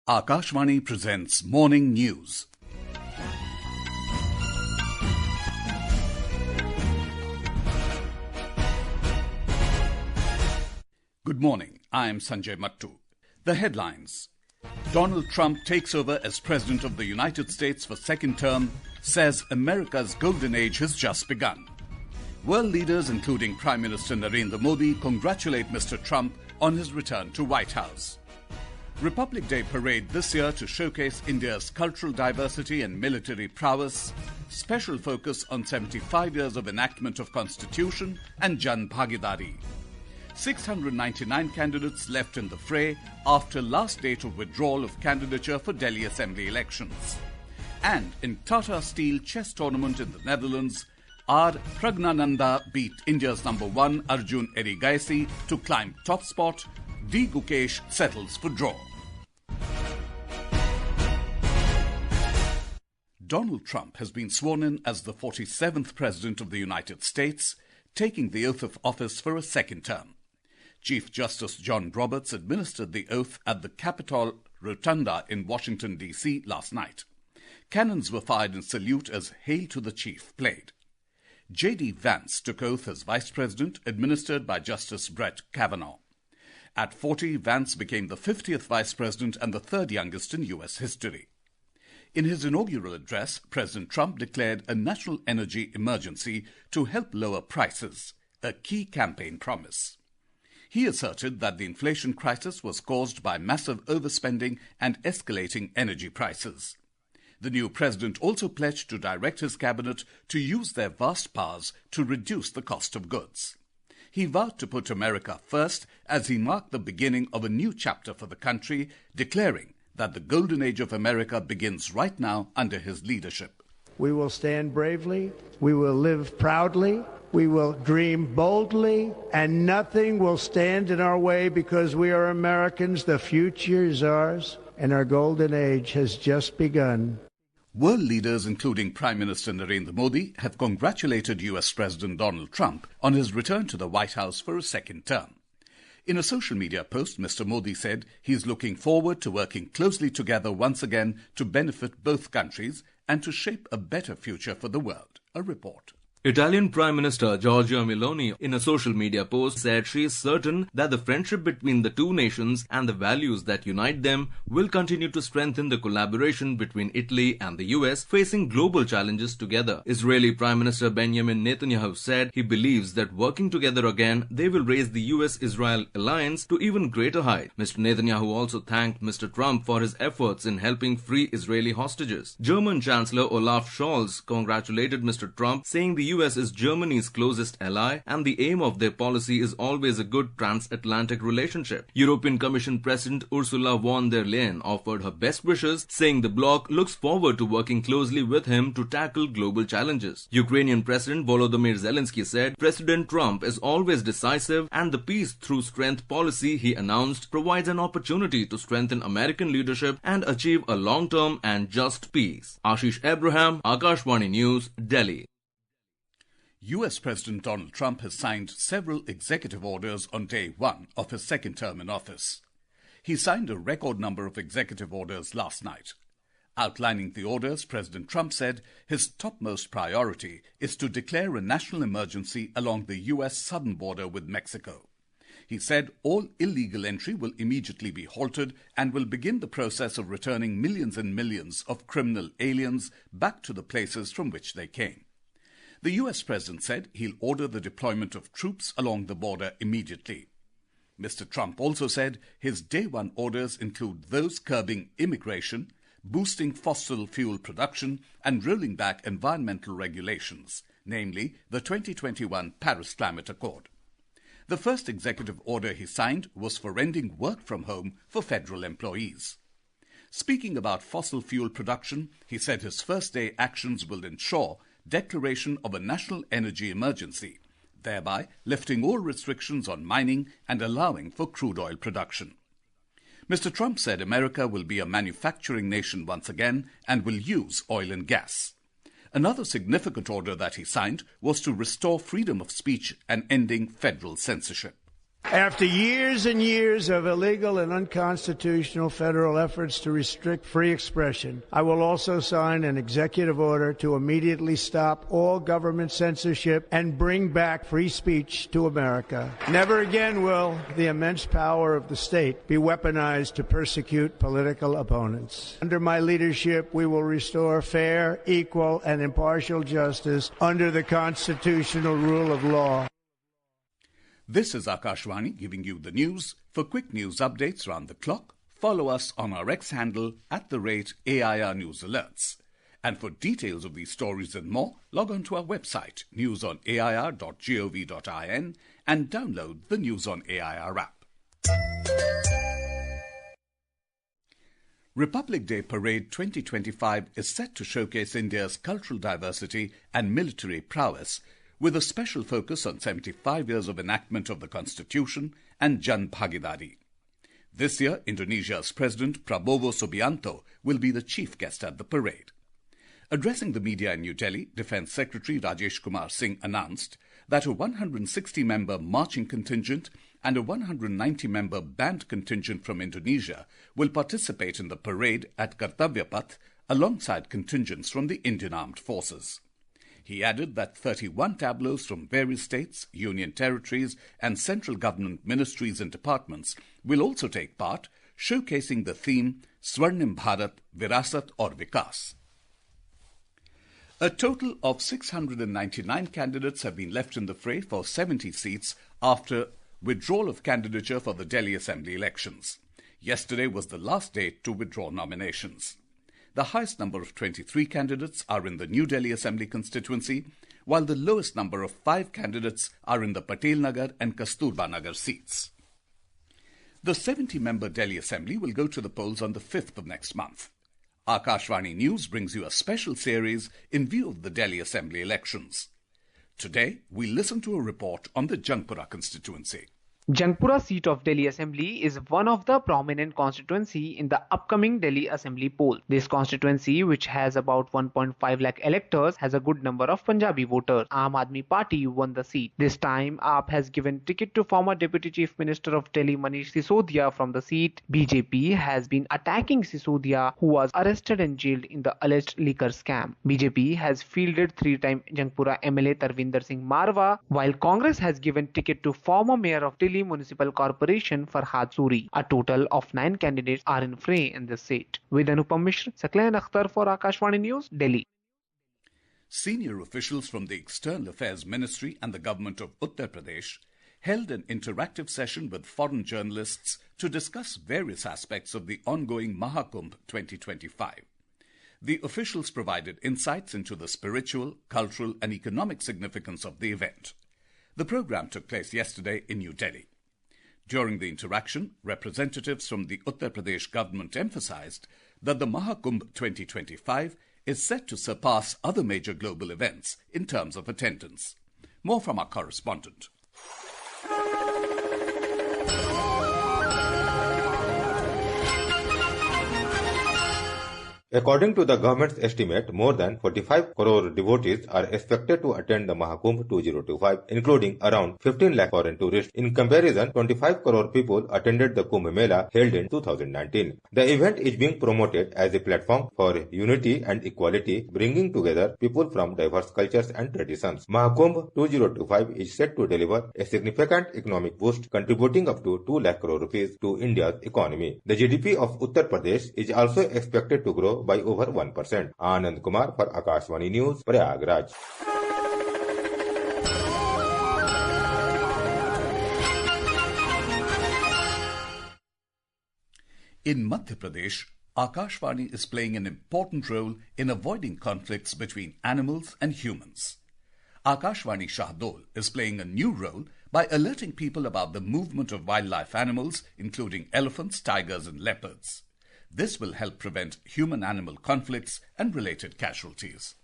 Akashvani presents Morning News. Good morning, I am Sanjay Mattu. The headlines. Donald Trump takes over as President of the United States for second term, says America's golden age has just begun. World leaders, including Prime Minister Narendra Modi, congratulate Mr. Trump on his return to White House. Republic Day parade this year to showcase India's cultural diversity and military prowess. Special focus on 75 years of enactment of Constitution and Jan Bhagidari. 699 candidates left in the fray after last date of withdrawal of candidature for Delhi Assembly elections. And in Tata Steel Chess tournament in the Netherlands, our Praggnanandhaa beat India's number 1 Arjun Erigaisi to climb top spot. Gukesh settles for draw. Donald Trump has been sworn in as the 47th President of the United States, taking the oath of office for a second term. Chief Justice John Roberts administered the oath at the Capitol Rotunda in Washington, D.C. last night. Cannons were fired in salute as Hail to the Chief played. J.D. Vance took oath as Vice President, administered by Justice Brett Kavanaugh. At 40, Vance became the 50th Vice President and the third youngest in U.S. history. In his inaugural address, President Trump declared a national energy emergency to help lower prices, a key campaign promise. He asserted that the inflation crisis was caused by massive overspending and escalating energy prices. The new president also pledged to direct his cabinet to use their vast powers to reduce the cost of goods. He vowed to put America first as he marked the beginning of a new chapter for the country, declaring that the golden age of America begins right now under his leadership. We will stand bravely, we will live proudly, we will dream boldly, and nothing will stand in our way because we are Americans. The future is ours, and our golden age has just begun. World leaders, including Prime Minister Narendra Modi, have congratulated U.S. President Donald Trump on his return to the White House for a second term. In a social media post, Mr. Modi said he is looking forward to working closely together once again to benefit both countries and to shape a better future for the world. A report. Italian Prime Minister Giorgia Meloni, in a social media post, said she is certain that the friendship between the two nations and the values that unite them will continue to strengthen the collaboration between Italy and the US facing global challenges together. Israeli Prime Minister Benjamin Netanyahu said he believes that working together again, they will raise the US-Israel alliance to even greater height. Mr. Netanyahu also thanked Mr. Trump for his efforts in helping free Israeli hostages. German Chancellor Olaf Scholz congratulated Mr. Trump, saying the US is Germany's closest ally and the aim of their policy is always a good transatlantic relationship. European Commission President Ursula von der Leyen offered her best wishes, saying the bloc looks forward to working closely with him to tackle global challenges. Ukrainian President Volodymyr Zelensky said President Trump is always decisive and the peace through strength policy he announced provides an opportunity to strengthen American leadership and achieve a long-term and just peace. Ashish Abraham, Akashvani News, Delhi. U.S. President Donald Trump has signed several executive orders on day one of his second term in office. He signed a record number of executive orders last night. Outlining the orders, President Trump said his topmost priority is to declare a national emergency along the U.S. southern border with Mexico. He said all illegal entry will immediately be halted and will begin the process of returning millions and millions of criminal aliens back to the places from which they came. The U.S. President said he'll order the deployment of troops along the border immediately. Mr. Trump also said his day one orders include those curbing immigration, boosting fossil fuel production, and rolling back environmental regulations, namely the 2021 Paris Climate Accord. The first executive order he signed was for ending work from home for federal employees. Speaking about fossil fuel production, he said his first day actions will ensure declaration of a national energy emergency, thereby lifting all restrictions on mining and allowing for crude oil production. Mr. Trump said America will be a manufacturing nation once again and will use oil and gas. Another significant order that he signed was to restore freedom of speech and ending federal censorship. After years and years of illegal and unconstitutional federal efforts to restrict free expression, I will also sign an executive order to immediately stop all government censorship and bring back free speech to America. Never again will the immense power of the state be weaponized to persecute political opponents. Under my leadership, we will restore fair, equal, and impartial justice under the constitutional rule of law. This is Akashvani giving you the news. For quick news updates round the clock, follow us on our X handle @AIR News Alerts. And for details of these stories and more, log on to our website, newsonair.gov.in, and download the News on AIR app. Republic Day Parade 2025 is set to showcase India's cultural diversity and military prowess, with a special focus on 75 years of enactment of the Constitution and Jan Bhagidari. This year, Indonesia's President Prabowo Subianto will be the chief guest at the parade. Addressing the media in New Delhi, Defence Secretary Rajesh Kumar Singh announced that a 160-member marching contingent and a 190-member band contingent from Indonesia will participate in the parade at Kartavya Path alongside contingents from the Indian Armed Forces. He added that 31 tableaus from various states, union territories and central government ministries and departments will also take part, showcasing the theme Swarnim Bharat Virasat aur Vikas. A total of 699 candidates have been left in the fray for 70 seats after withdrawal of candidature for the Delhi Assembly elections. Yesterday was the last date to withdraw nominations. The highest number of 23 candidates are in the New Delhi Assembly constituency, while the lowest number of 5 candidates are in the Patel Nagar and Kasturba Nagar seats. The 70-member Delhi Assembly will go to the polls on the 5th of next month. Akashvani News brings you a special series in view of the Delhi Assembly elections. Today, we listen to a report on the Jangpura constituency. Jangpura seat of Delhi Assembly is one of the prominent constituency in the upcoming Delhi Assembly poll. This constituency, which has about 1.5 lakh electors, has a good number of Punjabi voters. Aam Aadmi Party won the seat. This time, AAP has given ticket to former Deputy Chief Minister of Delhi Manish Sisodia from the seat. BJP has been attacking Sisodia, who was arrested and jailed in the alleged liquor scam. BJP has fielded 3-time Jangpura MLA Tarvinder Singh Marwa, while Congress has given ticket to former Mayor of Delhi Municipal Corporation Farhad Suri. A total of 9 candidates are in fray in this seat. With Anupam Mishra, Saklayan Akhtar for Akashvani News, Delhi. Senior officials from the External Affairs Ministry and the Government of Uttar Pradesh held an interactive session with foreign journalists to discuss various aspects of the ongoing Mahakumbh 2025. The officials provided insights into the spiritual, cultural and economic significance of the event. The program took place yesterday in New Delhi. During the interaction, representatives from the Uttar Pradesh government emphasized that the Mahakumbh 2025 is set to surpass other major global events in terms of attendance. More from our correspondent. According to the government's estimate, more than 45 crore devotees are expected to attend the Mahakumbh 2025, including around 15 lakh foreign tourists. In comparison, 25 crore people attended the Kumbh Mela held in 2019. The event is being promoted as a platform for unity and equality, bringing together people from diverse cultures and traditions. Mahakumbh 2025 is set to deliver a significant economic boost, contributing up to 2 lakh crore rupees to India's economy. The GDP of Uttar Pradesh is also expected to grow by over 1%. Anand Kumar for Akashvani News, Prayagraj. In Madhya Pradesh, Akashvani is playing an important role in avoiding conflicts between animals and humans. Akashvani Shahdol is playing a new role by alerting people about the movement of wildlife animals, including elephants, tigers and leopards. This will help prevent human-animal conflicts and related casualties.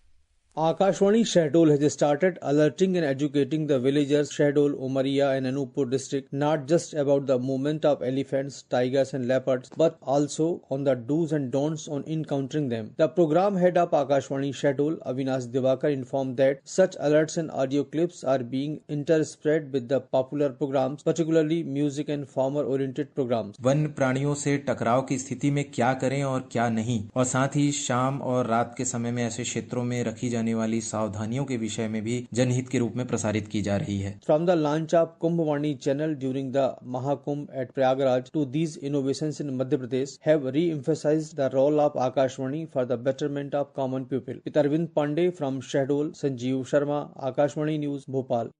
Akashvani Shahdol has started alerting and educating the villagers Shahdol, Umaria and Anuppur district not just about the movement of elephants, tigers and leopards but also on the do's and don'ts on encountering them. The program head of Akashvani Shahdol, Avinash Divakar, informed that such alerts and audio clips are being interspread with the popular programs, particularly music and farmer-oriented programs. One प्राणियों से टकराव की स्थिति में क्या करें और क्या नहीं, और साथ ही शाम और रात के समय में ऐसे क्षेत्रों में रखी जाने वाली सावधानियों के विषय में भी जनहित के रूप में प्रसारित की जा रही है. From the launch of Kumbhwani channel during the Mahakumbh at Prayagraj to these innovations in Madhya Pradesh have re-emphasized the role of Akashvani for the betterment of common people. With Arvind Pandey from Shahdol, Sanjeev Sharma, Akashvani News, Bhopal.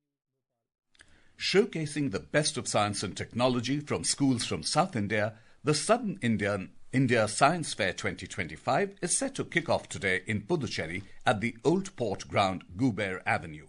Showcasing the best of science and technology from schools from South India, the Southern India Science Fair 2025 is set to kick off today in Puducherry at the Old Port Ground, Guber Avenue.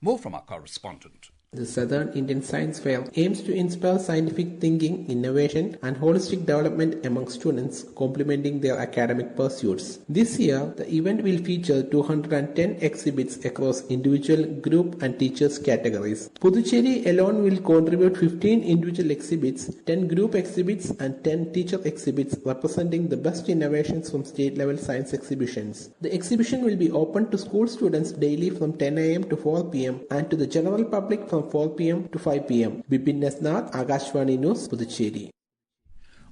More from our correspondent. The Southern Indian Science Fair aims to inspire scientific thinking, innovation and holistic development among students, complementing their academic pursuits. This year, the event will feature 210 exhibits across individual, group and teachers categories. Puducherry alone will contribute 15 individual exhibits, 10 group exhibits and 10 teacher exhibits representing the best innovations from state-level science exhibitions. The exhibition will be open to school students daily from 10 am to 4 pm and to the general public from 4 pm to 5 pm. Bipin Nasnath, Akashvani News, Puducherry.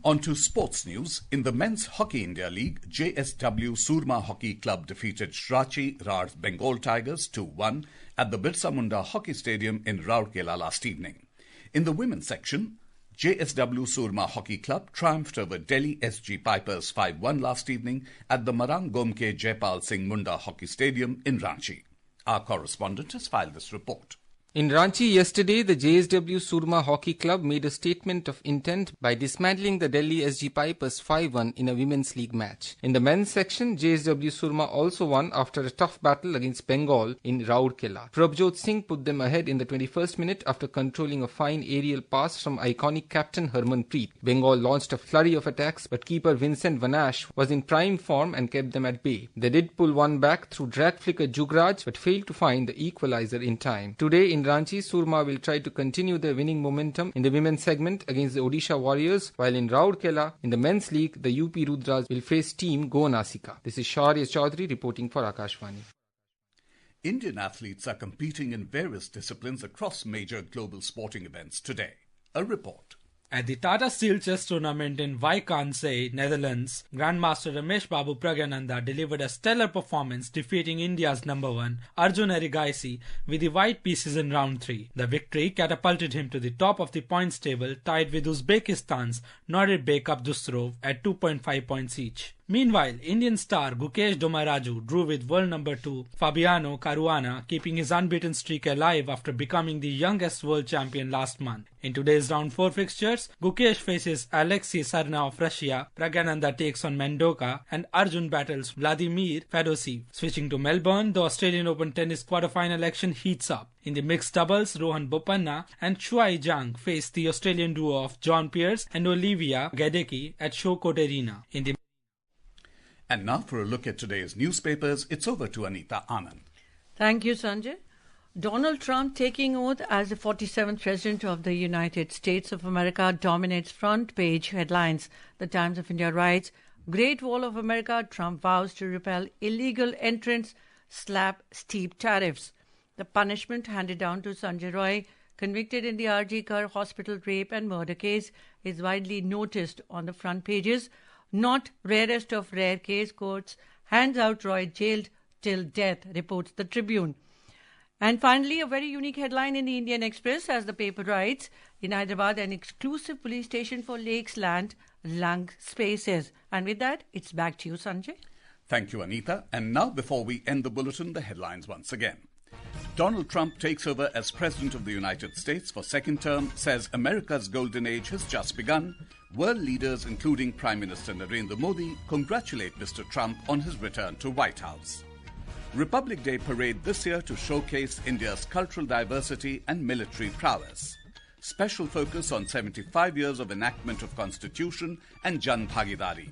On to sports news. In the Men's Hockey India League, JSW Surma Hockey Club defeated Ranchi Rars Bengal Tigers 2-1 at the Birsa Munda Hockey Stadium in Rourkela last evening. In the women's section, JSW Surma Hockey Club triumphed over Delhi SG Pipers 5-1 last evening at the Marang Gomke Jaipal Singh Munda Hockey Stadium in Ranchi. Our correspondent has filed this report. In Ranchi yesterday, the JSW Surma Hockey Club made a statement of intent by dismantling the Delhi SG Pipers 5-1 in a women's league match. In the men's section, JSW Surma also won after a tough battle against Bengal in Rourkela. Prabjot Singh put them ahead in the 21st minute after controlling a fine aerial pass from iconic captain Harmanpreet. Bengal launched a flurry of attacks, but keeper Vincent Vanash was in prime form and kept them at bay. They did pull one back through drag flicker Jugraj, but failed to find the equalizer in time. Today in Ranchi, Surma will try to continue their winning momentum in the women's segment against the Odisha Warriors, while in Rourkela, in the men's league, the UP Rudras will face team Go Nasika. This is Shaurya Chaudhary reporting for Akashvani. Indian athletes are competing in various disciplines across major global sporting events today. A report. At the Tata Steel Chess tournament in Vaikansee, Netherlands, Grandmaster Ramesh Babu Praggnanandhaa delivered a stellar performance, defeating India's number 1, Arjun Erigaisi, with the white pieces in round 3. The victory catapulted him to the top of the points table, tied with Uzbekistan's Norirbek Abdusrov at 2.5 points each. Meanwhile, Indian star Gukesh Domaraju drew with world number 2 Fabiano Caruana, keeping his unbeaten streak alive after becoming the youngest world champion last month. In today's round 4 fixtures, Gukesh faces Alexei Sarna of Russia, Praggnanandhaa takes on Mendoka, and Arjun battles Vladimir Fedosiev. Switching to Melbourne, the Australian Open tennis quarter-final action heats up. In the mixed doubles, Rohan Bopanna and Shuai Zhang face the Australian duo of John Pearce and Olivia Gadecki at Showcourt Arena. And now for a look at today's newspapers, it's over to Anita Anand. Thank you, Sanjay. Donald Trump taking oath as the 47th President of the United States of America dominates front page headlines. The Times of India writes, Great Wall of America, Trump vows to repel illegal entrants, slap steep tariffs. The punishment handed down to Sanjay Roy, convicted in the RG Kar hospital rape and murder case, is widely noticed on the front pages. Not rarest of rare case, courts hands out Roy jailed till death, reports the Tribune. And finally, a very unique headline in the Indian Express as the paper writes, in Hyderabad, an exclusive police station for lakes, land, lung spaces. And with that, it's back to you, Sanjay. Thank you, Anita. And now, before we end the bulletin, the headlines once again. Donald Trump takes over as President of the United States for second term, says America's golden age has just begun. World leaders, including Prime Minister Narendra Modi, congratulate Mr. Trump on his return to White House. Republic Day parade this year to showcase India's cultural diversity and military prowess. Special focus on 75 years of enactment of Constitution and Jan Bhagidari.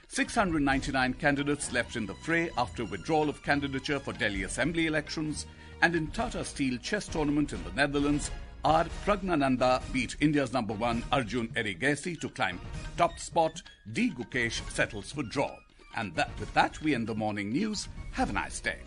699 candidates left in the fray after withdrawal of candidature for Delhi Assembly elections. And in Tata Steel Chess tournament in the Netherlands, our Praggnanandhaa beat India's number 1 Arjun Erigaisi to climb top spot. D. Gukesh settles for draw. And with that, we end the morning news. Have a nice day.